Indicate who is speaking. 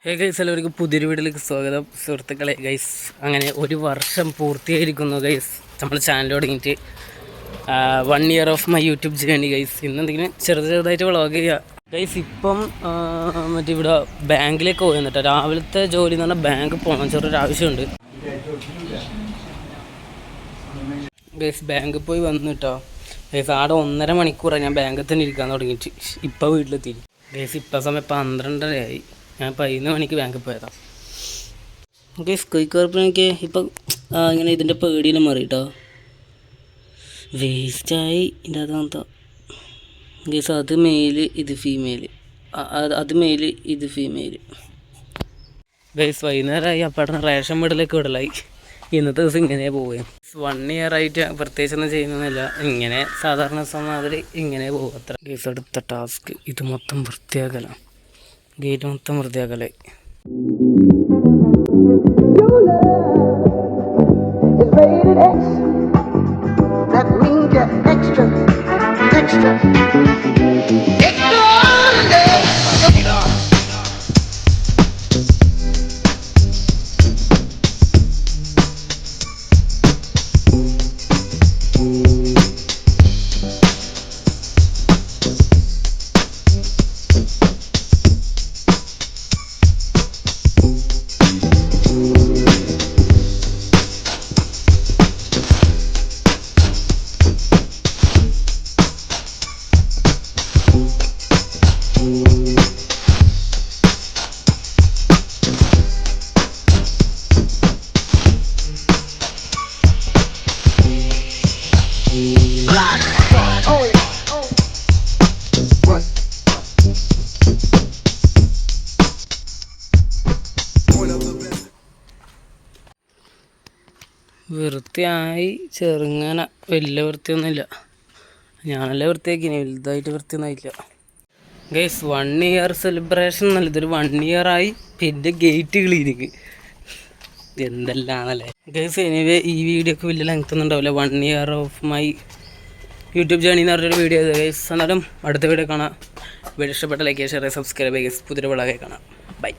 Speaker 1: Hey guys, എല്ലാവർക്കും പുതിയൊരു വീഡിയോയിലേക്ക് സ്വാഗതം. സുഹൃത്തുക്കളെ ഗൈസ്, അങ്ങനെ ഒരു വർഷം പൂർത്തിയായിരിക്കുന്നു ഗൈസ് നമ്മൾ ചാനൽ തുടങ്ങിയിട്ട്. 1 year of my YouTube journey guys. ഇന്നെന്തെങ്കിലും ചെറുതായിട്ട് വ്ളോഗ് ചെയ്യുക ഗൈസ്. ഇപ്പം മറ്റേ ഇവിടെ ബാങ്കിലേക്ക് പോയി എന്നിട്ട് രാവിലത്തെ ജോലി എന്ന് പറഞ്ഞാൽ ബാങ്ക് പോകണം, ചെറിയൊരു ആവശ്യമുണ്ട് ഗൈസ്. ബാങ്കിൽ പോയി വന്നിട്ടോ ഗൈസ്. ആടെ 1.5 മണിക്കൂറാണ് ഞാൻ ബാങ്കിൽ തന്നെ ഇരിക്കാൻ തുടങ്ങിയിട്ട്. ഇപ്പം വീട്ടിലെത്തി ഗൈസ്. ഇപ്പം സമയം 12:30 ഞാൻ 11 മണിക്ക് ബാങ്കിൽ പോയതാണ് ഗൈസ്. കോഴിക്കോർപ്പിനൊക്കെ ഇപ്പം ഇങ്ങനെ ഇതിൻ്റെ പേടിയെല്ലാം മാറിയിട്ടോ. വേസ്റ്റായി ഇതിൻ്റെ അകത്ത് ഗൈസ്. അത് മെയില്, ഇത് ഫീമെയില്, അത് മെയില്, ഇത് ഫീമെയില് ഗൈസ്. വൈകുന്നേരമായി അപ്പം റേഷൻ വീട്ടിലേക്ക് വിടലായി. ഇന്നത്തെ ദിവസം ഇങ്ങനെ പോവുകയും 1 ഇയർ ആയിട്ട് പ്രത്യേകിച്ചൊന്നും ചെയ്യുന്നൊന്നുമില്ല. ഇങ്ങനെ സാധാരണ മാതിരി ഇങ്ങനെ പോകും അത്ര ഗൈസ്. അടുത്ത ടാസ്ക് ഇത് മൊത്തം വൃത്തിയാക്കലാണ്. ഗേറ്റ് മൊത്തം വൃത്തിയാക്കലായി. വൃത്തിയായി, ചെറുങ്ങനെ, വലിയ വൃത്തിയൊന്നുമില്ല. ഞാനല്ലേ വൃത്തിയാക്കിനി, വലുതായിട്ട് വൃത്തിയൊന്നും ആയില്ല ഗൈസ്. 1 ഇയർ സെലിബ്രേഷൻ എന്നല്ല, ഇതൊരു 1 ഇയറായി. പിന്നെ ഗേറ്റ് ക്ലീനിങ് എന്തെല്ലാണല്ലേ ഗൈസ്. എനിവേ ഈ വീഡിയോ ഒക്കെ വലിയ ലെങ്ത് ഒന്നും ഉണ്ടാവില്ല. 1 year of my YouTube journey എന്ന് പറഞ്ഞൊരു വീഡിയോ ഗൈസ്. എന്നാലും അടുത്ത വീഡിയോ കാണാം. വീഡിയോ ഇഷ്ടപ്പെട്ട ലൈക്ക്, ഷെയർ, സബ്സ്ക്രൈബ് ഗൈസ്. പുതിയൊരു വ്ളോഗായി കാണാം. ബൈ.